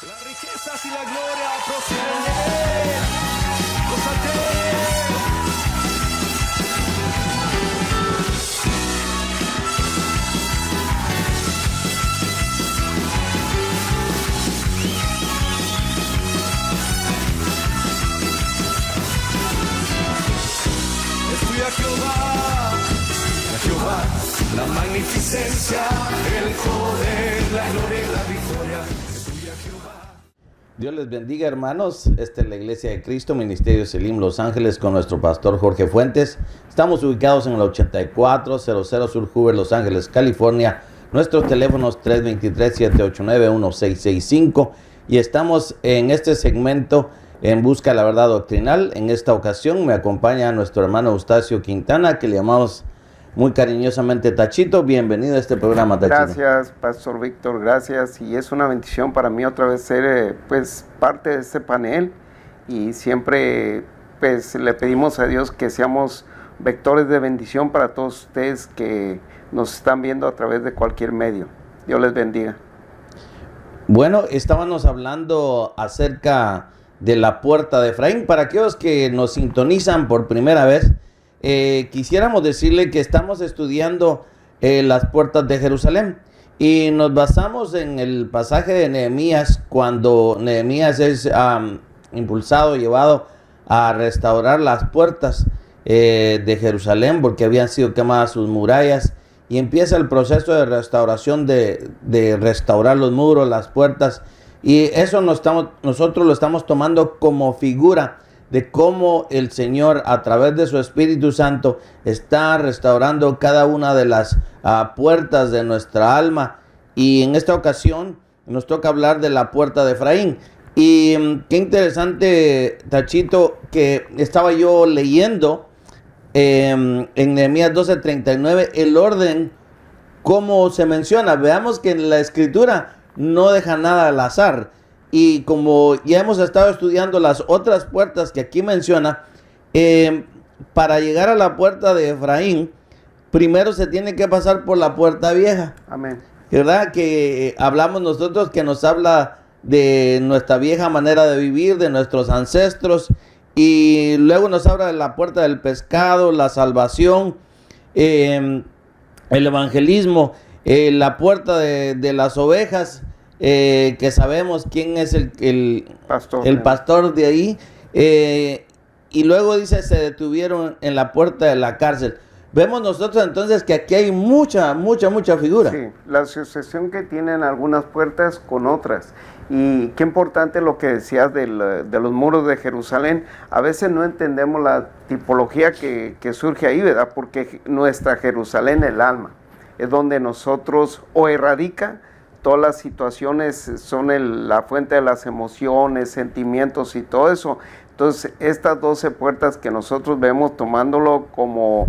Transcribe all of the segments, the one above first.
Las riquezas y la gloria proceden de Él. Gózate. Es tuya Jehová, la magnificencia, el poder, la gloria y la victoria. Es tuya Jehová. Dios les bendiga, hermanos. Esta es la Iglesia de Cristo, Ministerio Selim Los Ángeles, con nuestro pastor Jorge Fuentes. Estamos ubicados en el 8400 Sur Hoover, Los Ángeles, California. Nuestros teléfonos 323-789-1665. Y estamos en este segmento en busca de la verdad doctrinal. En esta ocasión me acompaña nuestro hermano Eustacio Quintana, que le llamamos muy cariñosamente Tachito. Bienvenido a este programa, Tachito. Gracias, Pastor Víctor, gracias. Y es una bendición para mí otra vez ser pues parte de este panel. Y siempre pues le pedimos a Dios que seamos vectores de bendición para todos ustedes que nos están viendo a través de cualquier medio. Dios les bendiga. Bueno, estábamos hablando acerca de la puerta de Efraín. Para aquellos que nos sintonizan por primera vez, quisiéramos decirle que estamos estudiando las puertas de Jerusalén y nos basamos en el pasaje de Nehemías, cuando Nehemías es impulsado, llevado a restaurar las puertas de Jerusalén porque habían sido quemadas sus murallas, y empieza el proceso de restauración de restaurar los muros, las puertas, y eso nosotros lo estamos tomando como figura de cómo el Señor, a través de su Espíritu Santo, está restaurando cada una de las puertas de nuestra alma. Y en esta ocasión nos toca hablar de la puerta de Efraín. Y qué interesante, Tachito, que estaba yo leyendo en Nehemías 12:39 el orden, como se menciona. Veamos que en la Escritura no deja nada al azar. Y como ya hemos estado estudiando las otras puertas que aquí menciona, para llegar a la puerta de Efraín, primero se tiene que pasar por la puerta vieja. Amén. ¿Verdad? Que hablamos nosotros, que nos habla de nuestra vieja manera de vivir, de nuestros ancestros. Y luego nos habla de la puerta del pescado, la salvación, el evangelismo, la puerta de las ovejas. Que sabemos quién es el pastor de ahí, y luego dice se detuvieron en la puerta de la cárcel. Vemos nosotros entonces que aquí hay mucha figura. Sí, la asociación que tienen algunas puertas con otras. Y qué importante lo que decías de los muros de Jerusalén. A veces no entendemos la tipología que surge ahí, ¿verdad? Porque nuestra Jerusalén, el alma, es donde nosotros erradica todas las situaciones, son la fuente de las emociones, sentimientos y todo eso. Entonces, estas 12 puertas que nosotros vemos, tomándolo como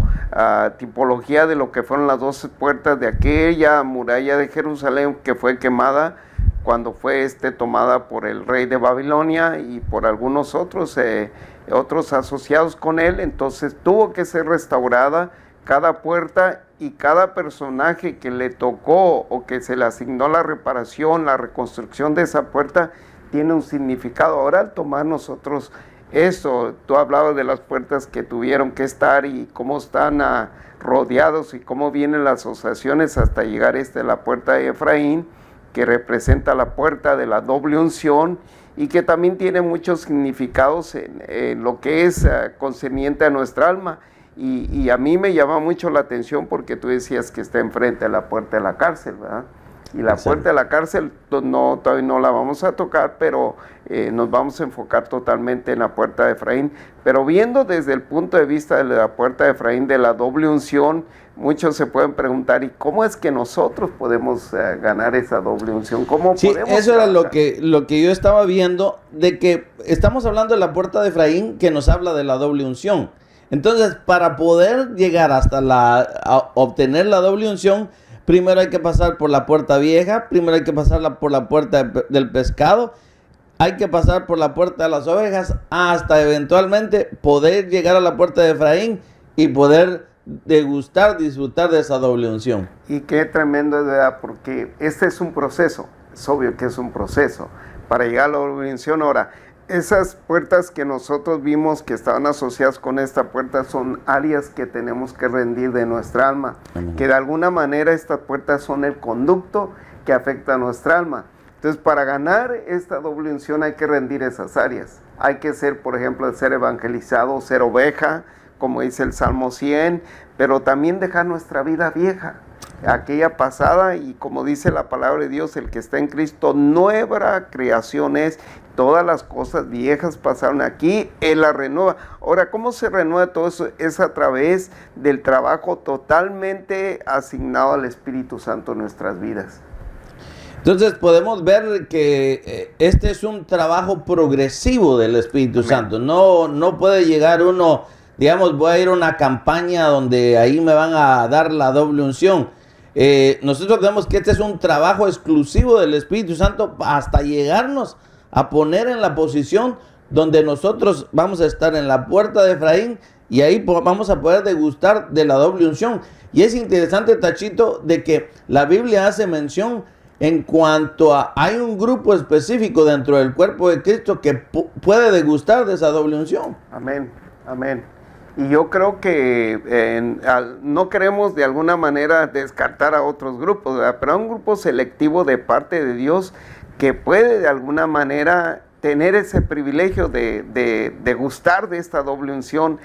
tipología de lo que fueron las 12 puertas de aquella muralla de Jerusalén que fue quemada cuando fue tomada por el rey de Babilonia y por algunos otros asociados con él. Entonces, tuvo que ser restaurada cada puerta, y cada personaje que le tocó o que se le asignó la reparación, la reconstrucción de esa puerta, tiene un significado. Ahora, al tomar nosotros eso, tú hablabas de las puertas que tuvieron que estar y cómo están rodeados y cómo vienen las asociaciones hasta llegar la puerta de Efraín, que representa la puerta de la doble unción y que también tiene muchos significados en lo que es concerniente a nuestra alma. Y a mí me llama mucho la atención porque tú decías que está enfrente de la puerta de la cárcel, ¿verdad? Y la puerta de la cárcel todavía no la vamos a tocar, pero nos vamos a enfocar totalmente en la puerta de Efraín. Pero viendo desde el punto de vista de la puerta de Efraín, de la doble unción, muchos se pueden preguntar, ¿y cómo es que nosotros podemos ganar esa doble unción? ¿Cómo podemos eso era lo que yo estaba viendo, de que estamos hablando de la puerta de Efraín, que nos habla de la doble unción. Entonces, para poder llegar hasta obtener la doble unción, primero hay que pasar por la puerta vieja, primero hay que pasar por la puerta del pescado, hay que pasar por la puerta de las ovejas, hasta eventualmente poder llegar a la puerta de Efraín y poder disfrutar de esa doble unción. Y qué tremendo es, ¿verdad? Porque este es un proceso. es obvio que es un proceso para llegar a la doble unción. Ahora, esas puertas que nosotros vimos que estaban asociadas con esta puerta son áreas que tenemos que rendir de nuestra alma. Amén. Que de alguna manera estas puertas son el conducto que afecta a nuestra alma. Entonces, para ganar esta doble unción hay que rendir esas áreas. Hay que ser, por ejemplo, ser evangelizado, ser oveja, como dice el Salmo 100, pero también dejar nuestra vida vieja, aquella pasada, y como dice la palabra de Dios, el que está en Cristo, nueva creación es, todas las cosas viejas pasaron aquí, Él la renueva. Ahora, ¿cómo se renueva todo eso? Es a través del trabajo totalmente asignado al Espíritu Santo en nuestras vidas. Entonces podemos ver que este es un trabajo progresivo del Espíritu Santo. No puede llegar uno, digamos, voy a ir a una campaña donde ahí me van a dar la doble unción. Nosotros vemos que este es un trabajo exclusivo del Espíritu Santo hasta llegarnos a poner en la posición donde nosotros vamos a estar en la puerta de Efraín y ahí vamos a poder degustar de la doble unción. Y es interesante, Tachito, de que la Biblia hace mención en cuanto a hay un grupo específico dentro del cuerpo de Cristo que puede degustar de esa doble unción. Amén, amén. Y yo creo que no queremos de alguna manera descartar a otros grupos, ¿verdad? Pero hay un grupo selectivo de parte de Dios que puede de alguna manera tener ese privilegio de gustar de esta doble unción.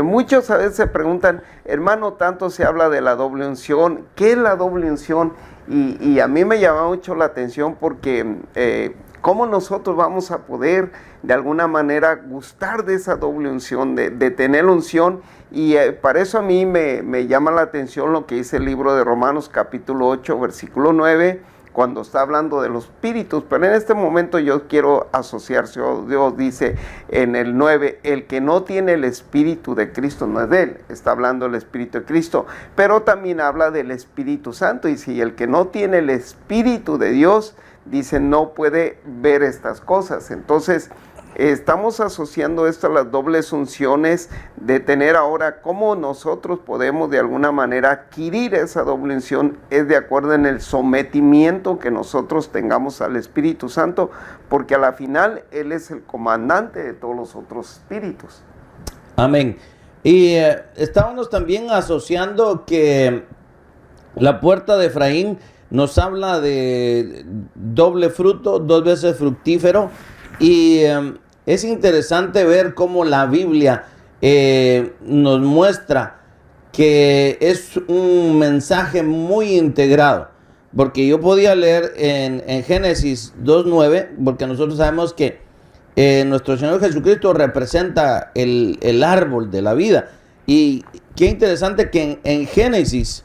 Muchos a veces se preguntan, hermano, tanto se habla de la doble unción, ¿qué es la doble unción? Y a mí me llama mucho la atención porque ¿cómo nosotros vamos a poder de alguna manera gustar de esa doble unción, de tener unción? Y para eso a mí me llama la atención lo que dice el libro de Romanos capítulo 8, versículo 9, cuando está hablando de los espíritus, pero en este momento yo quiero asociarse. Dios dice en el 9, el que no tiene el Espíritu de Cristo no es de él, está hablando del Espíritu de Cristo, pero también habla del Espíritu Santo, y si el que no tiene el Espíritu de Dios, dice, no puede ver estas cosas. Entonces, estamos asociando esto a las dobles unciones, de tener ahora cómo nosotros podemos de alguna manera adquirir esa doble unción, es de acuerdo en el sometimiento que nosotros tengamos al Espíritu Santo, porque a la final Él es el comandante de todos los otros espíritus. Amén. Y estábamos también asociando que la puerta de Efraín nos habla de doble fruto, 2 veces fructífero. Y es interesante ver cómo la Biblia nos muestra que es un mensaje muy integrado. Porque yo podía leer en Génesis 2:9, porque nosotros sabemos que nuestro Señor Jesucristo representa el árbol de la vida. Y qué interesante que en Génesis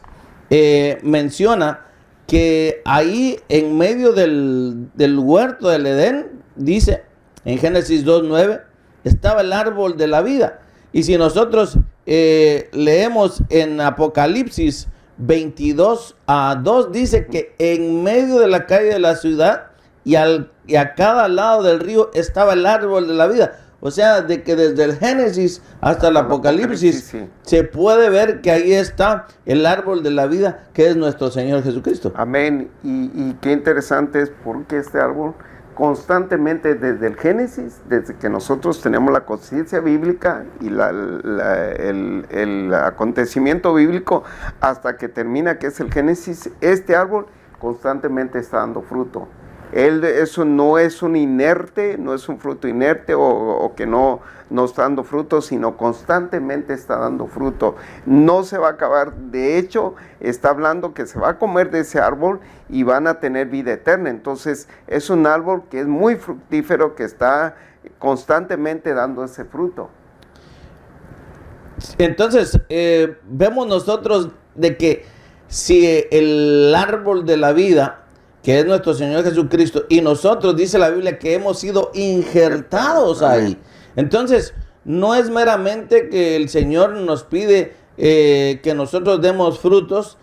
menciona que ahí en medio del huerto del Edén, dice en Génesis 2:9, estaba el árbol de la vida. Y si nosotros leemos en Apocalipsis 22:2, dice que en medio de la calle de la ciudad y a cada lado del río estaba el árbol de la vida. O sea, de que desde el Génesis hasta el Apocalipsis sí, se puede ver que ahí está el árbol de la vida, que es nuestro Señor Jesucristo. Amén. Y qué interesante es porque este árbol constantemente desde el Génesis, desde que nosotros tenemos la conciencia bíblica y el acontecimiento bíblico hasta que termina, que es el Génesis, este árbol constantemente está dando fruto. Eso no es un inerte, no es un fruto inerte o que no está dando fruto, sino constantemente está dando fruto. No se va a acabar. De hecho, está hablando que se va a comer de ese árbol y van a tener vida eterna. Entonces, es un árbol que es muy fructífero, que está constantemente dando ese fruto. Entonces, vemos nosotros de que si el árbol de la vida, que es nuestro Señor Jesucristo, y nosotros, dice la Biblia, que hemos sido injertados ahí. Entonces, no es meramente que el Señor nos pide que nosotros demos frutos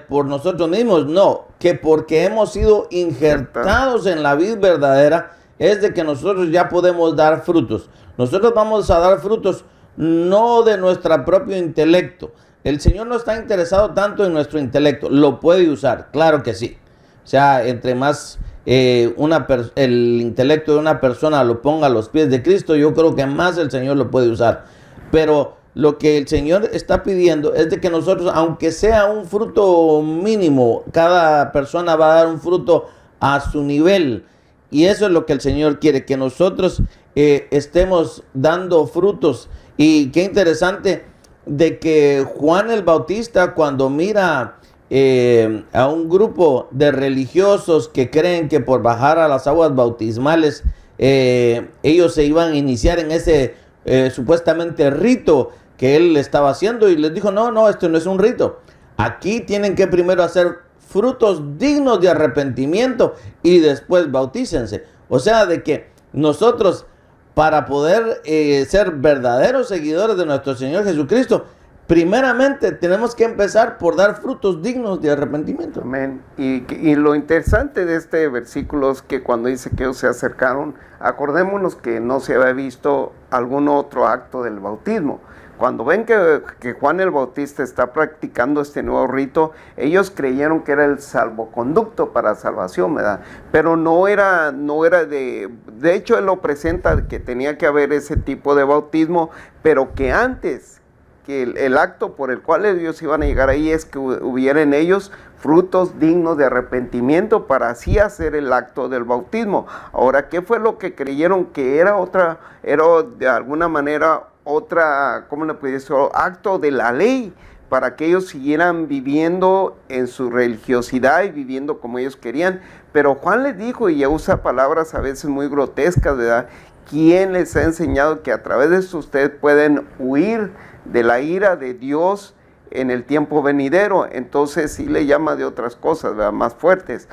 por nosotros mismos, no, que porque hemos sido injertados en la vid verdadera, es de que nosotros ya podemos dar frutos. Nosotros vamos a dar frutos no de nuestro propio intelecto. El Señor no está interesado tanto en nuestro intelecto, lo puede usar, claro que sí. O sea, entre más el intelecto de una persona lo ponga a los pies de Cristo, yo creo que más el Señor lo puede usar. Pero lo que el Señor está pidiendo es de que nosotros, aunque sea un fruto mínimo, cada persona va a dar un fruto a su nivel. Y eso es lo que el Señor quiere, que nosotros estemos dando frutos. Y qué interesante de que Juan el Bautista, cuando mira a un grupo de religiosos que creen que por bajar a las aguas bautismales ellos se iban a iniciar en ese supuestamente rito que él estaba haciendo, y les dijo, no, esto no es un rito. Aquí tienen que primero hacer frutos dignos de arrepentimiento y después bautícense. O sea, de que nosotros, para poder ser verdaderos seguidores de nuestro Señor Jesucristo, primeramente tenemos que empezar por dar frutos dignos de arrepentimiento. Amén. Y lo interesante de este versículo es que cuando dice que ellos se acercaron, acordémonos que no se había visto algún otro acto del bautismo. Cuando ven que Juan el Bautista está practicando este nuevo rito, ellos creyeron que era el salvoconducto para salvación, ¿verdad? Pero no era de hecho él lo presenta que tenía que haber ese tipo de bautismo, pero que antes, que el acto por el cual ellos iban a llegar ahí es que hubiera en ellos frutos dignos de arrepentimiento para así hacer el acto del bautismo. Ahora, ¿qué fue lo que creyeron que era de alguna manera otra, ¿cómo le puede decir? Acto de la ley, para que ellos siguieran viviendo en su religiosidad y viviendo como ellos querían? Pero Juan les dijo, y usa palabras a veces muy grotescas, ¿verdad? ¿Quién les ha enseñado que a través de eso ustedes pueden huir de la ira de Dios en el tiempo venidero? Entonces sí le llama de otras cosas, ¿verdad?, más fuertes.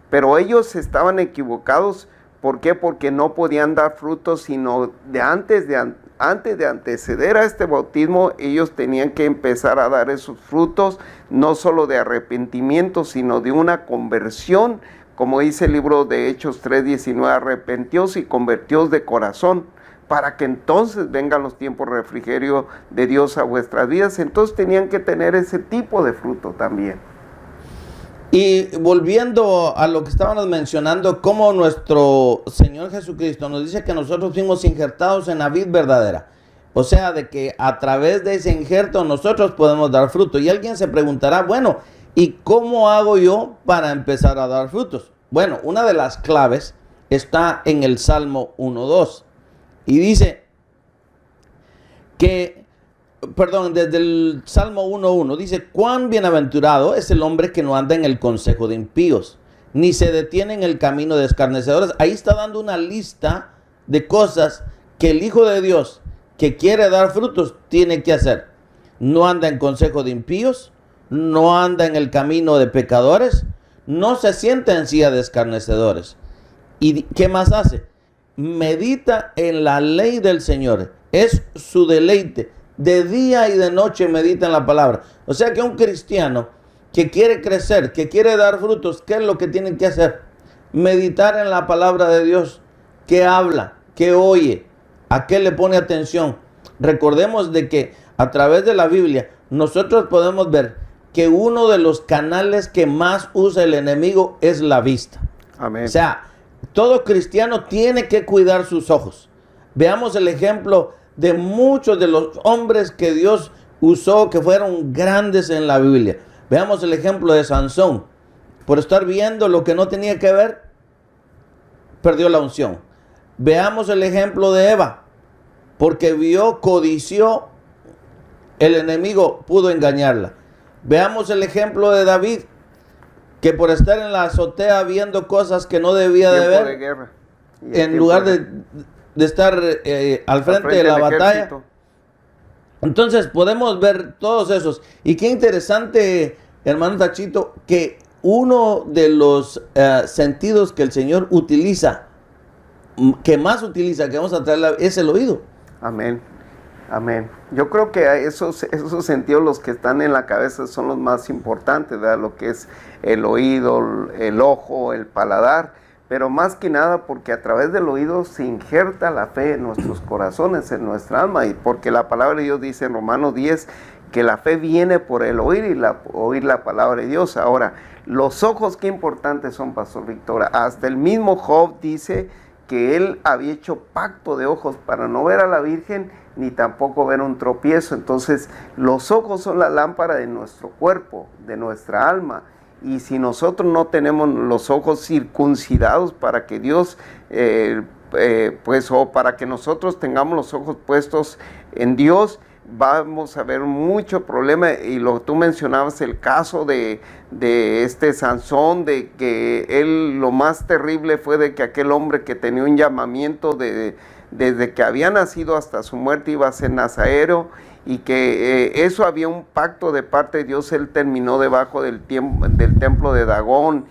Pero ellos estaban equivocados. ¿Por qué? Porque no podían dar frutos, sino antes de anteceder a este bautismo, ellos tenían que empezar a dar esos frutos, no solo de arrepentimiento, sino de una conversión, como dice el libro de Hechos 3:19, arrepentíos y convertíos de corazón, para que entonces vengan los tiempos de refrigerio de Dios a vuestras vidas. Entonces tenían que tener ese tipo de fruto también. Y volviendo a lo que estábamos mencionando, como nuestro Señor Jesucristo nos dice que nosotros fuimos injertados en la vid verdadera. O sea, de que a través de ese injerto nosotros podemos dar fruto. Y alguien se preguntará, bueno, ¿y cómo hago yo para empezar a dar frutos? Bueno, una de las claves está en el Salmo 1:2. Y dice que, desde el Salmo 1:1, dice, cuán bienaventurado es el hombre que no anda en el consejo de impíos, ni se detiene en el camino de escarnecedores. Ahí está dando una lista de cosas que el Hijo de Dios, que quiere dar frutos, tiene que hacer. No anda en consejo de impíos, no anda en el camino de pecadores, no se sienta en silla de escarnecedores. ¿Y qué más hace? Medita en la ley del Señor, es su deleite. De día y de noche medita en la palabra. O sea que un cristiano que quiere crecer, que quiere dar frutos, ¿qué es lo que tiene que hacer? Meditar en la palabra de Dios. ¿Qué habla? ¿Qué oye? ¿A qué le pone atención? Recordemos de que a través de la Biblia nosotros podemos ver que uno de los canales que más usa el enemigo es la vista. Amén. O sea, todo cristiano tiene que cuidar sus ojos. Veamos el ejemplo de muchos de los hombres que Dios usó, que fueron grandes en la Biblia. Veamos el ejemplo de Sansón. Por estar viendo lo que no tenía que ver, perdió la unción. Veamos el ejemplo de Eva. Porque codició, el enemigo pudo engañarla. Veamos el ejemplo de David, que por estar en la azotea viendo cosas que no debía de ver, de guerra. en lugar de estar al frente de la batalla. Ejército. Entonces podemos ver todos esos. Y qué interesante, hermano Tachito, que uno de los sentidos que el Señor utiliza, que más utiliza, que vamos a traer, es el oído. Amén. Amén. Yo creo que esos sentidos, los que están en la cabeza, son los más importantes, ¿verdad? Lo que es el oído, el ojo, el paladar, pero más que nada porque a través del oído se injerta la fe en nuestros corazones, en nuestra alma, y porque la palabra de Dios dice en Romanos 10 que la fe viene por el oír y oír la palabra de Dios. Ahora, los ojos, qué importantes son, Pastor Víctor. Hasta el mismo Job dice que él había hecho pacto de ojos para no ver a la Virgen ni tampoco ver un tropiezo. Entonces, los ojos son la lámpara de nuestro cuerpo, de nuestra alma. Y si nosotros no tenemos los ojos circuncidados para que Dios, o para que nosotros tengamos los ojos puestos en Dios, vamos a ver mucho problema. Y tú mencionabas el caso de este Sansón, de que él, lo más terrible fue de que aquel hombre que tenía un llamamiento desde que había nacido hasta su muerte iba a ser nazareo, y que eso había un pacto de parte de Dios. Él terminó debajo del templo de Dagón,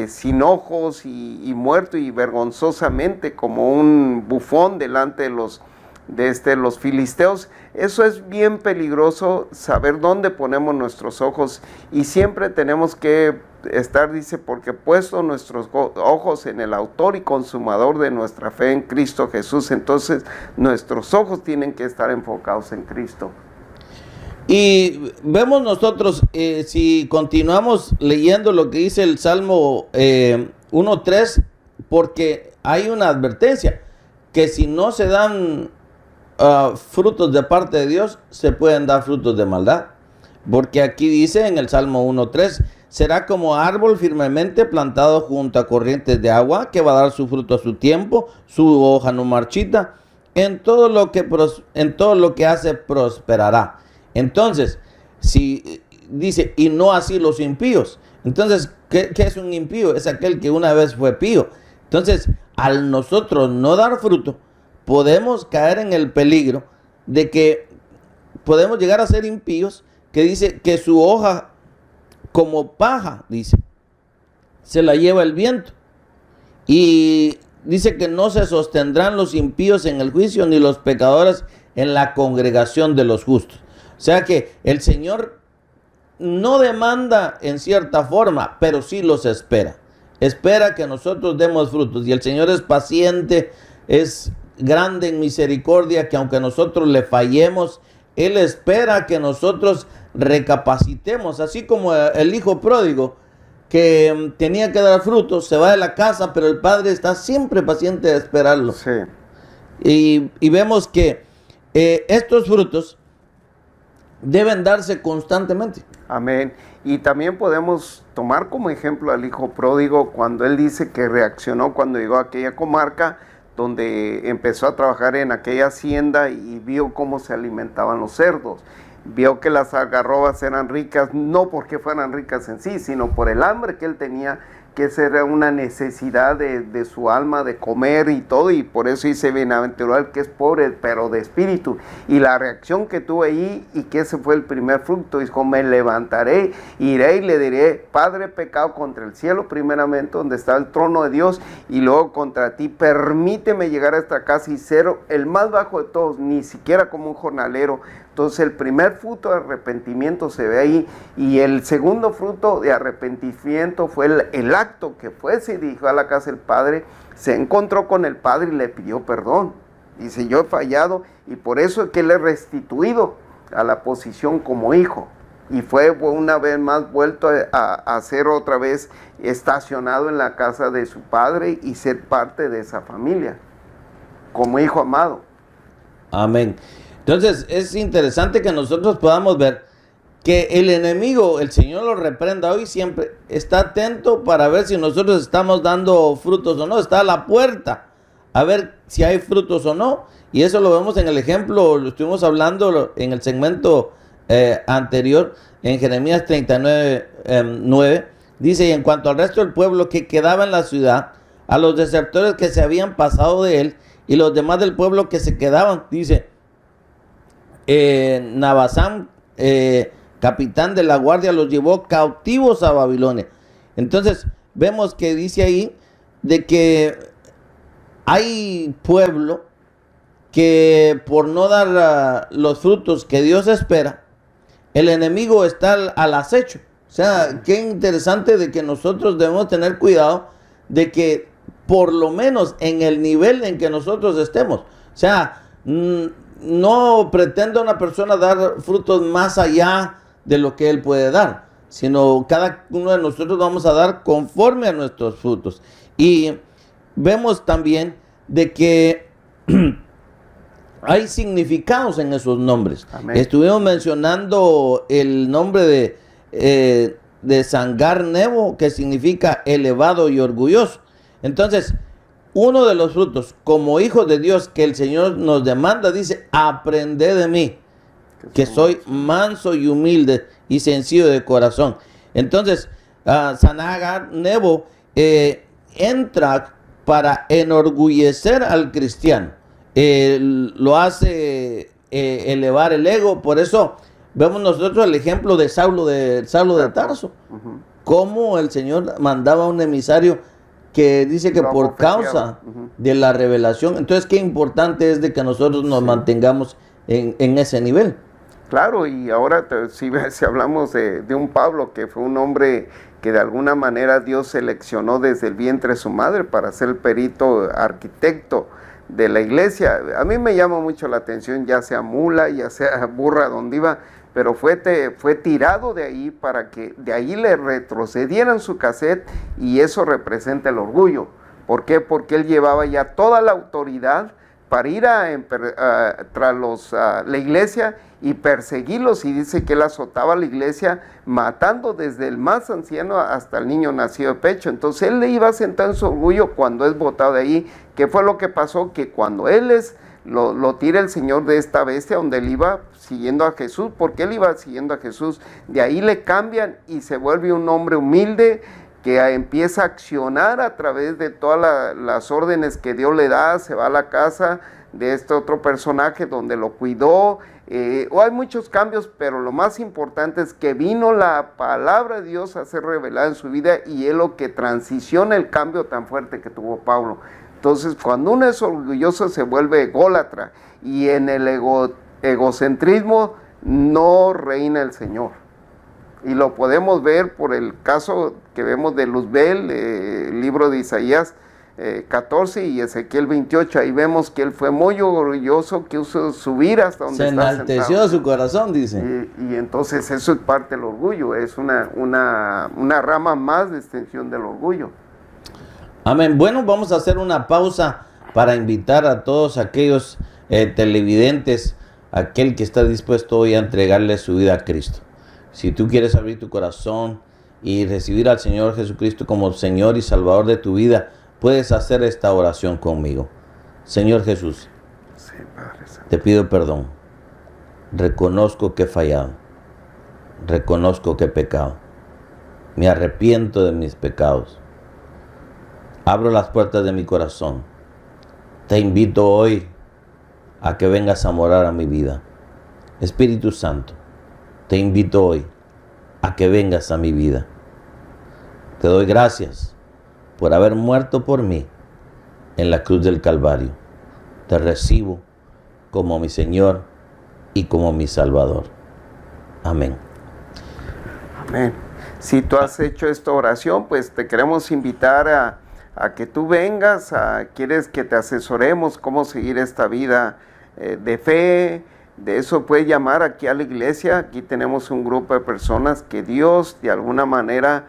sin ojos y muerto y vergonzosamente como un bufón delante de los filisteos. Eso es bien peligroso, saber dónde ponemos nuestros ojos, y siempre tenemos que estar, dice, porque puesto nuestros ojos en el autor y consumador de nuestra fe en Cristo Jesús. Entonces nuestros ojos tienen que estar enfocados en Cristo. Y vemos nosotros, si continuamos leyendo lo que dice el Salmo 1:3, porque hay una advertencia, que si no se dan frutos de parte de Dios, se pueden dar frutos de maldad. Porque aquí dice en el Salmo 1:3, será como árbol firmemente plantado junto a corrientes de agua, que va a dar su fruto a su tiempo, su hoja no marchita, en todo lo que hace prosperará. Entonces, si dice, y no así los impíos. Entonces, ¿qué es un impío? Es aquel que una vez fue pío. Entonces, al nosotros no dar fruto, podemos caer en el peligro de que podemos llegar a ser impíos, que dice que su hoja como paja, dice, se la lleva el viento. Y dice que no se sostendrán los impíos en el juicio, ni los pecadores en la congregación de los justos. O sea que el Señor no demanda en cierta forma, pero sí los espera. Espera que nosotros demos frutos. Y el Señor es paciente, es grande en misericordia, que aunque nosotros le fallemos, Él espera que nosotros recapacitemos. Así como el hijo pródigo, que tenía que dar frutos, se va de la casa, pero el padre está siempre paciente de esperarlo. Sí. Y vemos que estos frutos deben darse constantemente. Amén. Y también podemos tomar como ejemplo al hijo pródigo, cuando él dice que reaccionó cuando llegó a aquella comarca, donde empezó a trabajar en aquella hacienda y vio cómo se alimentaban los cerdos. Vio que las algarrobas eran ricas, no porque fueran ricas en sí, sino por el hambre que él tenía, que esa era una necesidad de su alma, de comer y todo, y por eso dice, bienaventurado el que es pobre, pero de espíritu. Y la reacción que tuvo ahí, y que ese fue el primer fruto, dijo, me levantaré, iré y le diré, Padre, he pecado contra el cielo, primeramente, donde está el trono de Dios, y luego contra ti, permíteme llegar a esta casa y ser el más bajo de todos, ni siquiera como un jornalero. Entonces el primer fruto de arrepentimiento se ve ahí, y el segundo fruto de arrepentimiento fue el acto que fue, se dirigió a la casa del Padre, se encontró con el Padre y le pidió perdón. Dice, yo he fallado, y por eso es que él es restituido a la posición como hijo, y fue una vez más vuelto a ser otra vez estacionado en la casa de su padre y ser parte de esa familia, como hijo amado. Amén. Entonces es interesante que nosotros podamos ver que el enemigo, el Señor lo reprenda hoy, siempre está atento para ver si nosotros estamos dando frutos o no. Está a la puerta a ver si hay frutos o no. Y eso lo vemos en el ejemplo, lo estuvimos hablando en el segmento anterior, en Jeremías 39:9. Dice, y en cuanto al resto del pueblo que quedaba en la ciudad, a los desertores que se habían pasado de él, y los demás del pueblo que se quedaban, dice, Nabasán, capitán de la guardia, los llevó cautivos a Babilonia. Entonces vemos que dice ahí de que hay pueblo que por no dar los frutos que Dios espera, el enemigo está al acecho. O sea, qué interesante de que nosotros debemos tener cuidado de que por lo menos en el nivel en que nosotros estemos, o sea, no pretende una persona dar frutos más allá de lo que él puede dar, sino cada uno de nosotros vamos a dar conforme a nuestros frutos. Y vemos también de que hay significados en esos nombres. Amén. Estuvimos mencionando el nombre de Sangar Nebo, que significa elevado y orgulloso. Entonces, uno de los frutos, como hijos de Dios, que el Señor nos demanda, dice: aprended de mí, que soy manso y humilde y sencillo de corazón. Entonces, Sangar Nebo entra para enorgullecer al cristiano. Lo hace elevar el ego. Por eso vemos nosotros el ejemplo de Saulo de Tarso, cómo el Señor mandaba un emisario que dice que por causa de la revelación. Entonces, qué importante es de que nosotros nos mantengamos en ese nivel. Claro, y ahora si hablamos de un Pablo, que fue un hombre que de alguna manera Dios seleccionó desde el vientre de su madre para ser el perito arquitecto de la iglesia. A mí me llama mucho la atención, ya sea mula, ya sea burra, donde iba, pero fue tirado de ahí para que de ahí le retrocedieran su cassette, y eso representa el orgullo. ¿Por qué? Porque él llevaba ya toda la autoridad para ir tras la iglesia y perseguirlos, y dice que él azotaba a la iglesia matando desde el más anciano hasta el niño nacido de pecho. Entonces él le iba a sentar en su orgullo cuando es botado de ahí. ¿Qué fue lo que pasó? Que cuando él lo tira el Señor de esta bestia, donde él iba siguiendo a Jesús, porque él iba siguiendo a Jesús, de ahí le cambian y se vuelve un hombre humilde, que empieza a accionar a través de todas las órdenes que Dios le da. Se va a la casa de este otro personaje donde lo cuidó. Hay muchos cambios, pero lo más importante es que vino la palabra de Dios a ser revelada en su vida, y es lo que transiciona el cambio tan fuerte que tuvo Pablo. Entonces, cuando uno es orgulloso, se vuelve ególatra, y en el egocentrismo no reina el Señor. Y lo podemos ver por el caso que vemos de Luzbel, el libro de Isaías 14 y Ezequiel 28. Ahí vemos que él fue muy orgulloso, que usó subir hasta donde está sentado. Se enalteció su corazón, dice. Y entonces eso es parte del orgullo, es una rama más de extensión del orgullo. Amén. Bueno, vamos a hacer una pausa para invitar a todos aquellos televidentes, aquel que está dispuesto hoy a entregarle su vida a Cristo. Si tú quieres abrir tu corazón y recibir al Señor Jesucristo como Señor y Salvador de tu vida, puedes hacer esta oración conmigo. Señor Jesús, Sí, Padre Santo. te pido perdón. Reconozco que he fallado. Reconozco que he pecado. Me arrepiento de mis pecados. Abro las puertas de mi corazón. Te invito hoy a que vengas a morar a mi vida. Espíritu Santo, te invito hoy a que vengas a mi vida. Te doy gracias por haber muerto por mí en la cruz del Calvario. Te recibo como mi Señor y como mi Salvador. Amén. Amén. Si tú has hecho esta oración, pues te queremos invitar a que tú vengas, quieres que te asesoremos cómo seguir esta vida de fe. De eso puedes llamar aquí a la iglesia. Aquí tenemos un grupo de personas que Dios de alguna manera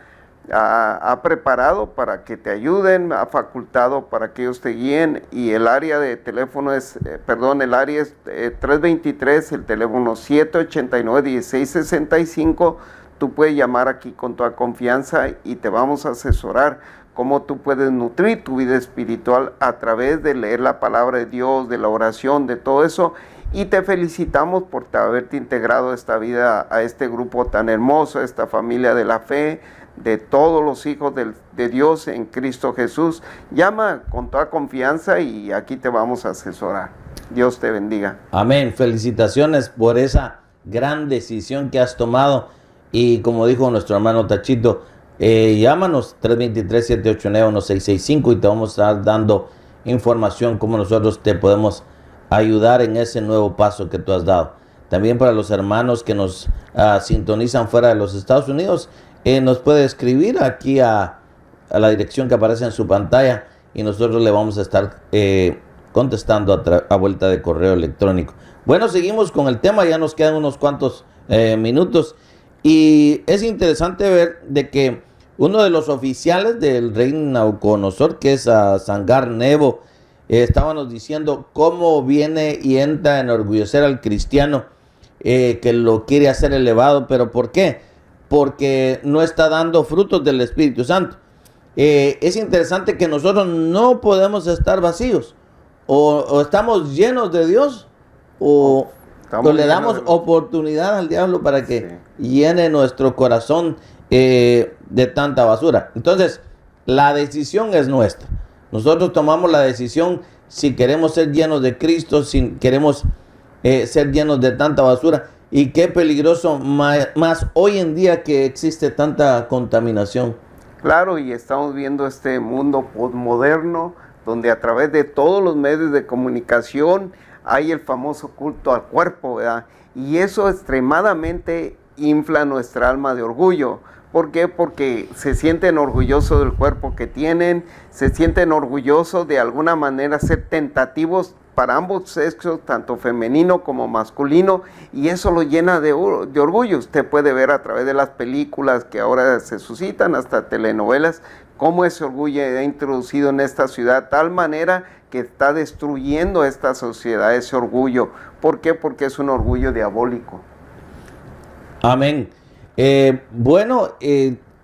ha preparado para que te ayuden, ha facultado para que ellos te guíen, y el área de teléfono es, el área es 323, el teléfono 789-1665. Tú puedes llamar aquí con toda confianza y te vamos a asesorar cómo tú puedes nutrir tu vida espiritual a través de leer la palabra de Dios, de la oración, de todo eso. Y te felicitamos por haberte integrado a esta vida, a este grupo tan hermoso, a esta familia de la fe, de todos los hijos de Dios en Cristo Jesús. Llama con toda confianza y aquí te vamos a asesorar. Dios te bendiga. Amén. Felicitaciones por esa gran decisión que has tomado. Y como dijo nuestro hermano Tachito, llámanos 323-789-1665 y te vamos a estar dando información cómo nosotros te podemos ayudar en ese nuevo paso que tú has dado. También para los hermanos que nos sintonizan fuera de los Estados Unidos, nos puede escribir aquí a la dirección que aparece en su pantalla y nosotros le vamos a estar contestando a vuelta de correo electrónico. Bueno, seguimos con el tema, ya nos quedan unos cuantos minutos. Y es interesante ver de que uno de los oficiales del rey Nabucodonosor, que es Sangar Nebo, estábamos diciendo cómo viene y entra a enorgullecer al cristiano, que lo quiere hacer elevado. ¿Pero por qué? Porque no está dando frutos del Espíritu Santo. Es interesante que nosotros no podemos estar vacíos. O estamos llenos de Dios, o le damos oportunidad al diablo para que llene nuestro corazón de tanta basura. Entonces, la decisión es nuestra. Nosotros tomamos la decisión si queremos ser llenos de Cristo, si queremos ser llenos de tanta basura. Y qué peligroso más hoy en día que existe tanta contaminación. Claro, y estamos viendo este mundo postmoderno, donde a través de todos los medios de comunicación hay el famoso culto al cuerpo, ¿verdad? Y eso extremadamente infla nuestra alma de orgullo. ¿Por qué? Porque se sienten orgullosos del cuerpo que tienen, se sienten orgullosos de alguna manera ser tentativos para ambos sexos, tanto femenino como masculino, y eso lo llena de orgullo. Usted puede ver a través de las películas que ahora se suscitan, hasta telenovelas, cómo ese orgullo ha introducido en esta ciudad, tal manera que está destruyendo esta sociedad, ese orgullo. ¿Por qué? Porque es un orgullo diabólico. Amén.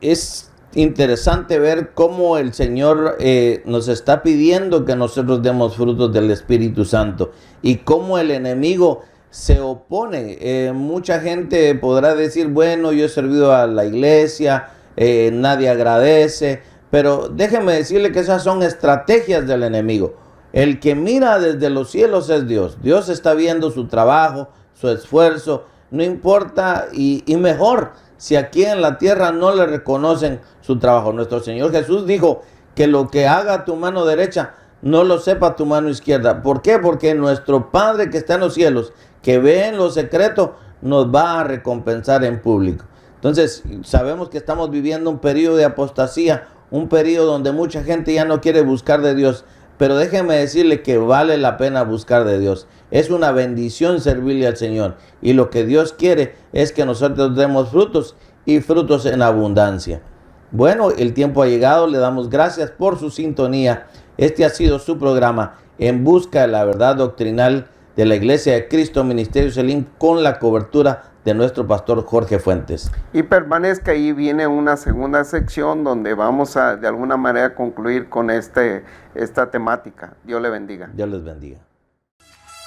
Es interesante ver cómo el Señor nos está pidiendo que nosotros demos frutos del Espíritu Santo y cómo el enemigo se opone. Mucha gente podrá decir, bueno, yo he servido a la iglesia, nadie agradece, pero déjeme decirle que esas son estrategias del enemigo. El que mira desde los cielos es Dios. Dios está viendo su trabajo, su esfuerzo, no importa, y mejor si aquí en la tierra no le reconocen su trabajo. Nuestro Señor Jesús dijo que lo que haga tu mano derecha no lo sepa tu mano izquierda. ¿Por qué? Porque nuestro Padre que está en los cielos, que ve en lo secreto, nos va a recompensar en público. Entonces sabemos que estamos viviendo un periodo de apostasía, un periodo donde mucha gente ya no quiere buscar de Dios. Pero déjeme decirle que vale la pena buscar de Dios. Es una bendición servirle al Señor. Y lo que Dios quiere es que nosotros demos frutos, y frutos en abundancia. Bueno, el tiempo ha llegado. Le damos gracias por su sintonía. Este ha sido su programa, En Busca de la Verdad Doctrinal, de la Iglesia de Cristo Ministerio Selim, con la cobertura de nuestro pastor Jorge Fuentes. Y permanezca, ahí viene una segunda sección donde vamos a de alguna manera concluir con esta temática. Dios le bendiga. Dios les bendiga.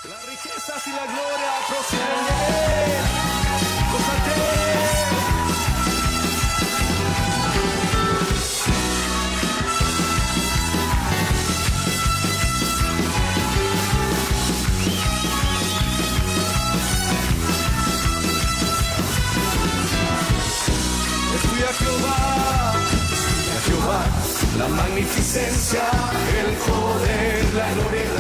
Las riquezas y la gloria proceden de Él. Gózate. Estudia a Jehová, la magnificencia, el poder, la gloria.